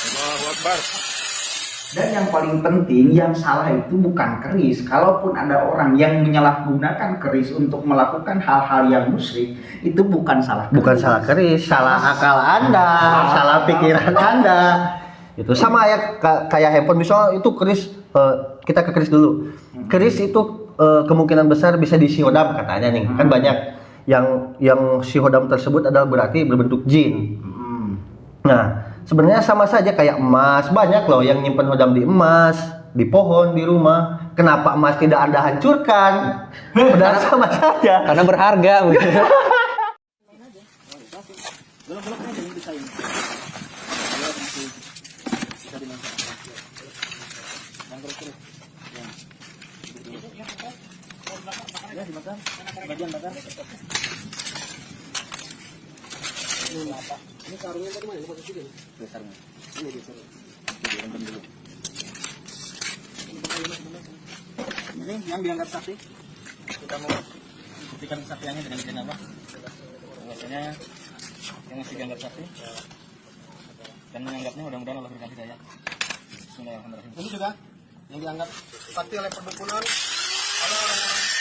Allahu Akbar. Dan yang paling penting, yang salah itu bukan keris. Kalaupun ada orang yang menyalahgunakan keris untuk melakukan hal-hal yang musyrik, itu bukan salah keris. Bukan salah keris, salah akal Anda, salah pikiran Anda. Itu sama ya kayak handphone misalnya itu keris, kita ke keris dulu. Keris itu kemungkinan besar bisa disihodam katanya nih. Kan banyak yang sihodam tersebut adalah berarti berbentuk jin. Nah, sebenarnya sama saja kayak emas. Banyak loh yang nyimpen hodam di emas, di pohon, di rumah. Kenapa emas tidak Anda hancurkan? Padahal sama saja. Karena berharga begitu. Ini sarungnya tadi mana? Posisi ini. Sarungnya. Ini dia sarung. Direntem dulu. Ini yang dianggap sakti. Kita mau buktikan kesaktiannya dengan cara apa? Biasanya yang masih dianggap sakti dan menganggapnya mudah-mudahan Allah berikan hidayah. Bismillahirrahmanirrahim. Ini juga yang dianggap sakti oleh perdukunan oleh orang-orang yang sakti.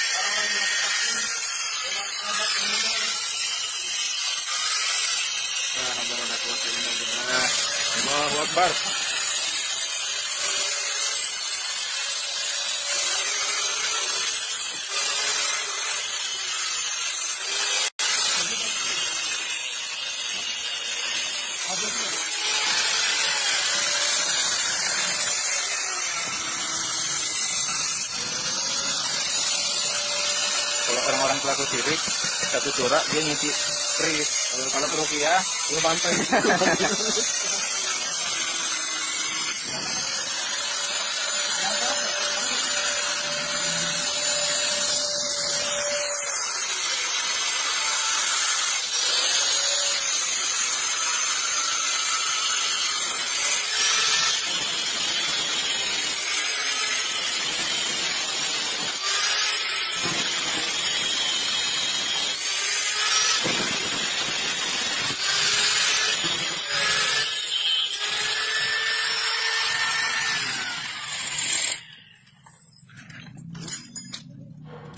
Allahu Akbar. Kalau orang-orang pelaku syirik satu corak dia nyuci keris. Kalau perukiah dia bantai.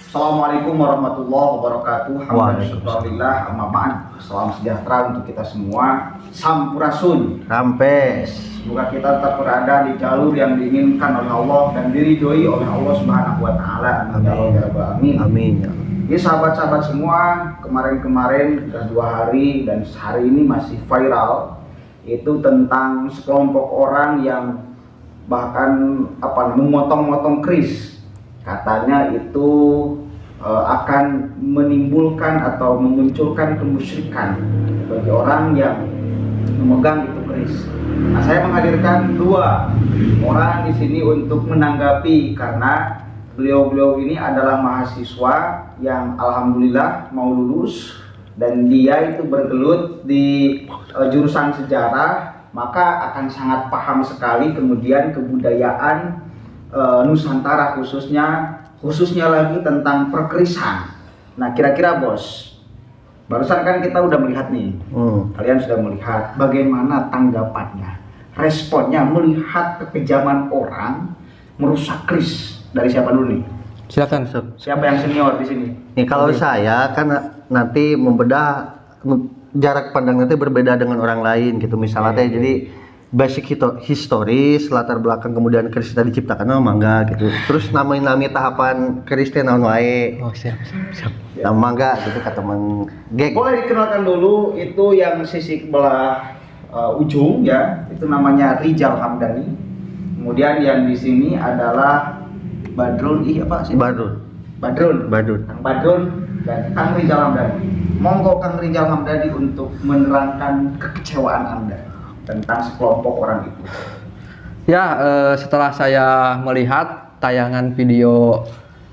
Assalamualaikum warahmatullahi wabarakatuh. Alhamdulillah, amma ba'd. Salam sejahtera untuk kita semua. Sampurasun. Rampes. Semoga kita tetap berada di jalur yang diinginkan oleh Allah dan diridhoi oleh Allah Subhanahu wa taala. Amin. Amin. Ini sahabat-sahabat semua, kemarin-kemarin sudah 2 hari dan hari ini masih viral itu tentang sekelompok orang yang bahkan memotong-motong keris. Katanya itu akan menimbulkan atau memunculkan kemusyrikan bagi orang yang memegang itu keris. Nah, saya menghadirkan 2 orang di sini untuk menanggapi karena beliau-beliau ini adalah mahasiswa yang alhamdulillah mau lulus dan dia itu bergelut di jurusan sejarah, maka akan sangat paham sekali kemudian kebudayaan Nusantara khususnya lagi tentang perkerisan. Nah, kira-kira bos, barusan kan kita udah melihat nih, kalian sudah melihat bagaimana tanggapannya, responnya melihat kekejaman orang merusak keris. Dari siapa dulu nih? Silakan. Siapa yang senior di sini? Nih kalau saya kan nanti membedah jarak pandang nanti berbeda dengan orang lain gitu misalnya teh jadi basic historis latar belakang kemudian keris tadi diciptakan nama mangga gitu terus nami tahapan keris teh naon wae. Oh, siap. Nama mangga gitu kata teman geng. Boleh dikenalkan dulu itu yang sisi belah ujung ya, itu namanya Rijal Hamdani. Kemudian yang di sini adalah Badrun, Kang Badrun dan Kang Rijal Hamdani. Monggo Kang Rijal Hamdani untuk menerangkan kekecewaan Anda tentang sekelompok orang itu. Ya, setelah saya melihat tayangan video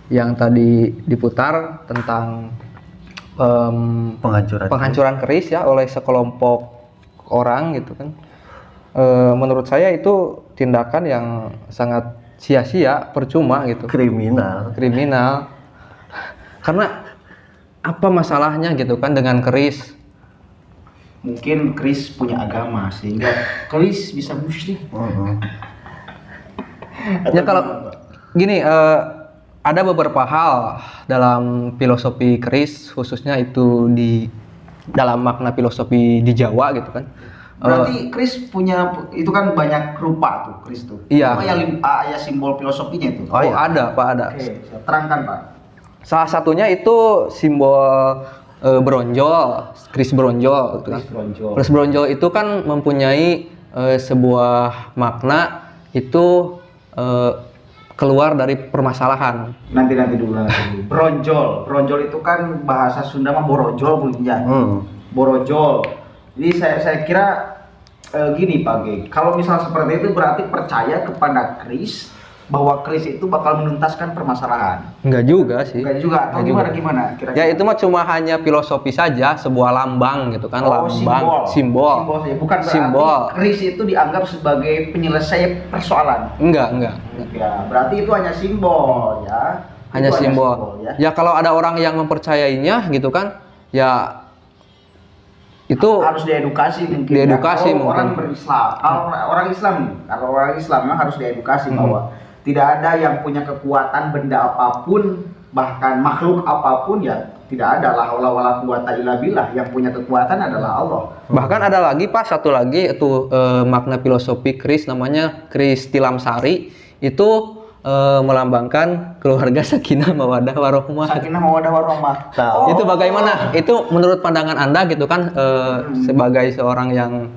yang tadi diputar tentang penghancuran keris ya oleh sekelompok orang gitu kan, menurut saya itu tindakan yang sangat sia-sia, percuma gitu. Kriminal. Karena apa masalahnya gitu kan dengan keris? mungkin Kris punya agama sehingga Kris bisa muslim. Ya kalau gini, ada beberapa hal dalam filosofi Kris, khususnya itu di dalam makna filosofi di Jawa gitu kan. Berarti Kris punya itu kan banyak rupa tuh Kris tuh. Iya. Apa ya simbol filosofinya itu? Oh, ada Pak, ada. Oke, terangkan Pak. Salah satunya itu simbol bronjol, Kris bronjol gitu kan. Kris bronjol. Kris bronjol itu kan mempunyai sebuah makna itu keluar dari permasalahan. Nanti dulu. Bronjol itu kan bahasa Sunda mah borojol bunyinya. Borojol. Jadi saya kira gini Pak G. Kalau misal seperti itu berarti percaya kepada Kris bahwa Kris itu bakal menuntaskan permasalahan. Enggak juga sih. Enggak juga. Atau gimana kira-kira? Ya itu mah cuma hanya filosofi saja, sebuah lambang gitu kan, lambang, simbol. Saja. Bukan berarti Simbol. Kris itu dianggap sebagai penyelesai persoalan. Enggak. Ya, berarti itu hanya simbol ya. Hanya Itu simbol. Ya kalau ada orang yang mempercayainya gitu kan, ya itu harus diedukasi mungkin. Diedukasi kalau mungkin. orang berislam, kalau orang Islam harus diedukasi bahwa tidak ada yang punya kekuatan benda apapun, bahkan makhluk apapun ya tidak ada la haula wala quwata illa billah, yang punya kekuatan adalah Allah. Bahkan ada lagi Pak, satu lagi itu makna filosofi Kris namanya Kris Tilamsari, itu melambangkan keluarga sakinah mawaddah warahmah. Sakinah mawaddah warahmah. Itu bagaimana? Itu menurut pandangan Anda gitu kan, sebagai seorang yang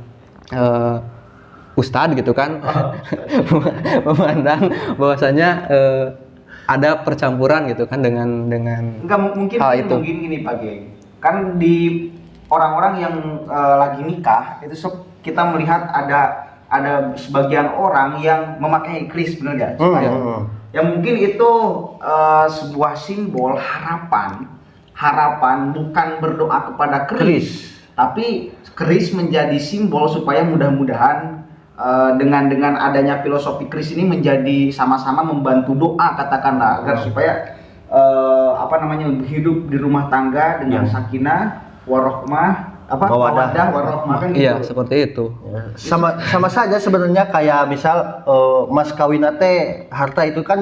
ustadz gitu kan, memandang bahwasanya ada percampuran gitu kan dengan enggak mungkin hal itu. Mungkin gini Pak Geng. Kan di orang-orang yang lagi nikah itu kita melihat ada sebagian orang yang memakai kris, benar nggak? Ya mungkin itu sebuah simbol harapan bukan berdoa kepada kris, tapi kris menjadi simbol supaya mudah-mudahan dengan adanya filosofi kris ini menjadi sama-sama membantu doa katakanlah agar supaya hidup di rumah tangga dengan sakinah warahmah mawaddah warahmah kan gitu. Iya, seperti itu. Sama saja sebenarnya kayak misal mas kawin teh harta itu kan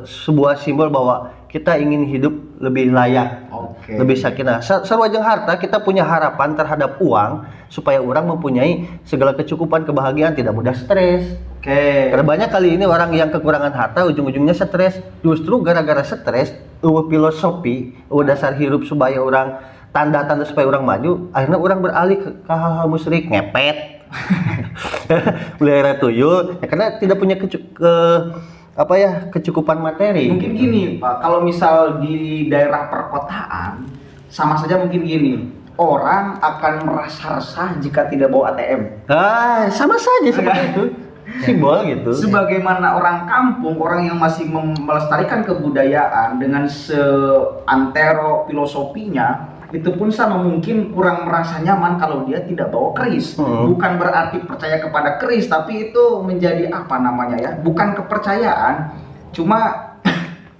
sebuah simbol bahwa kita ingin hidup lebih layak, lebih sakinah. Sarua jeung harta kita punya harapan terhadap uang supaya orang mempunyai segala kecukupan, kebahagiaan, tidak mudah stres. Karena banyak kali ini orang yang kekurangan harta ujung-ujungnya stres. Justru gara-gara stres, filosofi, dasar hidup supaya orang tanda-tanda supaya orang maju, akhirnya orang beralih ke hal-hal musyrik, ngepet, pelihara tuyul, ya, karena tidak punya kecukupan materi. Mungkin gini Pak, kalau misal di daerah perkotaan, sama saja mungkin gini, orang akan merasa resah jika tidak bawa ATM. Sama saja seperti itu. Simbol gitu. Sebagaimana orang kampung, orang yang masih melestarikan kebudayaan dengan seantero filosofinya, itu pun sama mungkin kurang merasa nyaman kalau dia tidak bawa keris. Bukan berarti percaya kepada keris, tapi itu menjadi bukan kepercayaan, cuma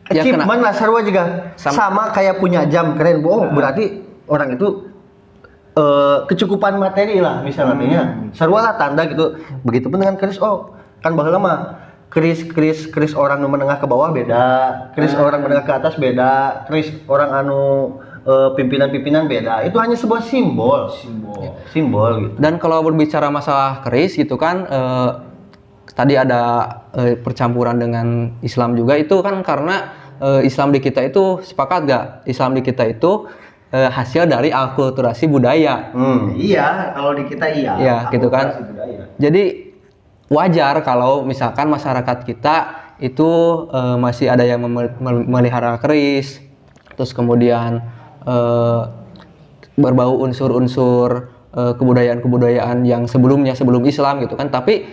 achievement lah. Sarua juga sama kayak punya jam keren. Berarti orang itu kecukupan materi lah misalnya. Sarua lah tanda gitu. Begitupun dengan keris. Kan baheula mah keris orang menengah ke bawah beda, keris orang menengah ke atas beda, keris orang pimpinan beda. Itu hanya sebuah simbol gitu. Dan kalau berbicara masalah keris gitu kan, tadi ada percampuran dengan Islam juga, itu kan karena Islam di kita itu, sepakat gak? Islam di kita itu hasil dari akulturasi budaya. Iya, kalau di kita iya. Iya, gitu kan. Jadi wajar kalau misalkan masyarakat kita itu masih ada yang memelihara keris, terus kemudian berbau unsur-unsur kebudayaan yang sebelum Islam gitu kan, tapi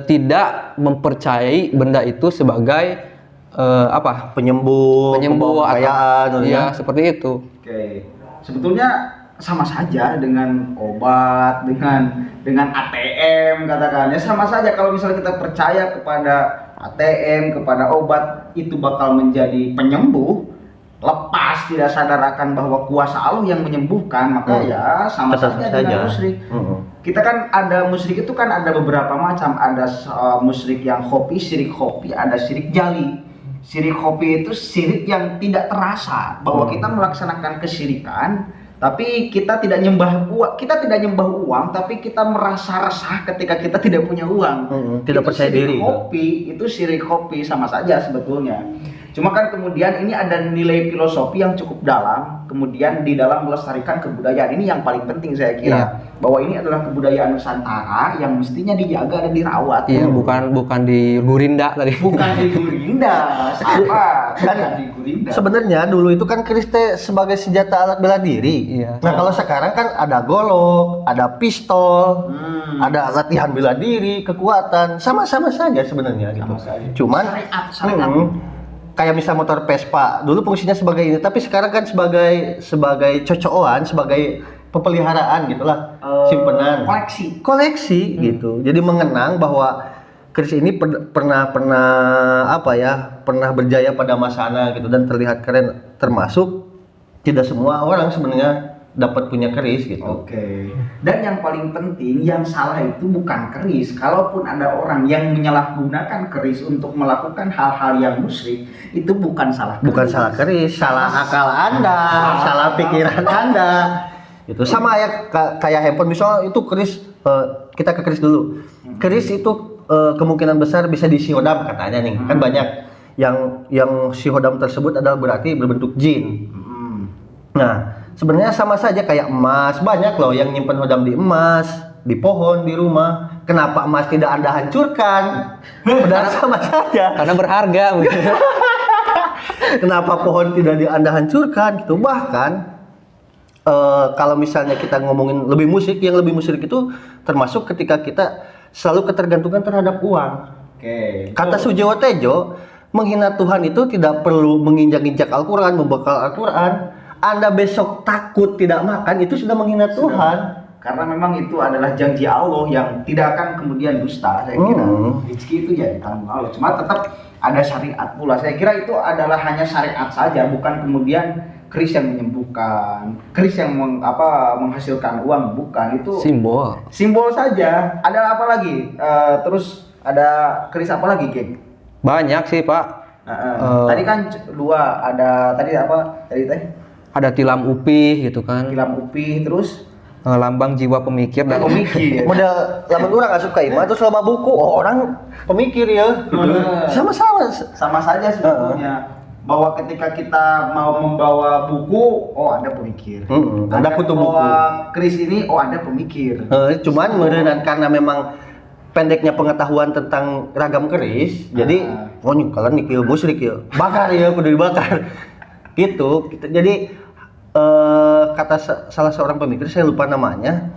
tidak mempercayai benda itu sebagai penyembuh kebudayaan. Ya seperti itu. Sebetulnya sama saja dengan obat, dengan ATM katakan, ya sama saja. Kalau misalnya kita percaya kepada ATM, kepada obat itu bakal menjadi penyembuh, lepas, tidak sadar akan bahwa kuasa Allah yang menyembuhkan, maka ya sama Tetap saja saja. dengan musyrik. Kita kan ada musyrik itu kan ada beberapa macam, ada musyrik yang khofi, syirik khofi, ada syirik jali. Syirik khofi itu syirik yang tidak terasa bahwa kita melaksanakan kesyirikan, tapi kita tidak nyembah uang, tapi kita merasa resah ketika kita tidak punya uang. Tidak Itu percaya syirik diri. khofi, itu syirik khofi, sama saja sebetulnya. Cuma kan kemudian ini ada nilai filosofi yang cukup dalam, kemudian di dalam melestarikan kebudayaan ini yang paling penting saya kira, bahwa ini adalah kebudayaan Nusantara yang mestinya dijaga dan dirawat. Iya, bukan di Gurinda tadi. Bukan di Gurinda, siapa? Bukan di Gurinda. Sebenarnya dulu itu kan keris teh sebagai senjata alat bela diri. Iya. Nah kalau sekarang kan ada golok, ada pistol, ada latihan bela diri, kekuatan, sama-sama saja sebenarnya gitu. saja. Cuman Syariat. kayak misal motor Vespa, dulu fungsinya sebagai ini, tapi sekarang kan sebagai cocokan, sebagai pemeliharaan gitulah, simpenan, koleksi gitu. Jadi mengenang bahwa keris ini pernah berjaya pada masanya gitu dan terlihat keren, termasuk tidak semua orang sebenarnya dapat punya keris gitu. Oke. Dan yang paling penting, yang salah itu bukan keris. Kalaupun ada orang yang menyalahgunakan keris untuk melakukan hal-hal yang musyrik, itu bukan salah keris. Bukan salah keris, salah akal Anda, salah pikiran Anda. Itu sama ya kayak handphone, misalnya itu keris, kita ke keris dulu. Keris itu kemungkinan besar bisa disihodam katanya nih. Kan banyak yang sihodam tersebut adalah berarti berbentuk jin. Nah, sebenarnya sama saja kayak emas, banyak loh yang nyimpen hodam di emas, di pohon, di rumah. Kenapa emas tidak Anda hancurkan? Padahal sama saja. Karena berharga. Kenapa pohon tidak Anda hancurkan gitu? Bahkan kalau misalnya kita ngomongin lebih musyrik itu termasuk ketika kita selalu ketergantungan terhadap uang. Oke. Kata Sujiwo Tejo, menghina Tuhan itu tidak perlu menginjak-injak Al-Quran, membekal Al-Quran. Anda besok takut tidak makan, itu sudah menghina Tuhan. Karena memang itu adalah janji Allah yang tidak akan kemudian dusta, saya kira. Rezeki itu ya ditanggung Allah. Cuma tetap ada syariat pula. Saya kira itu adalah hanya syariat saja, bukan kemudian keris yang menyembuhkan, keris yang menghasilkan uang, bukan. Itu simbol saja. Ada apa lagi? Terus ada keris apa lagi, geng? Banyak sih, Pak. Tadi kan dua, ada tadi apa? Tadi teh? Ada tilam upih gitu kan. Tilam upih, terus Lambang jiwa pemikir dan pemikir. Model lamun orang asup ka imah terus loba buku, oh orang pemikir ya. Sama saja sebetulnya. Bahwa ketika kita mau membawa buku, oh ada pemikir. Ada kutu buku. Bawa keris ini, oh ada pemikir. Cuman meureun karena memang pendeknya pengetahuan tentang ragam keris, jadi oh nyukalan nikil musyrik ya. Bakar ya, kudu dibakar. Gitu. Jadi kata salah seorang pemikir, saya lupa namanya,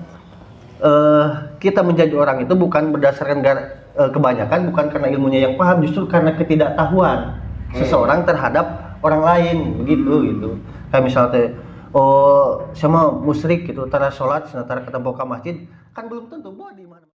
kita menjadi orang itu bukan berdasarkan kebanyakan, bukan karena ilmunya yang paham, justru karena ketidaktahuan seseorang terhadap orang lain, begitu gitu. Kayak misalnya sama musyrik gitu, tara sholat, tara ketemu ke masjid, kan belum tentu bahwa di mana.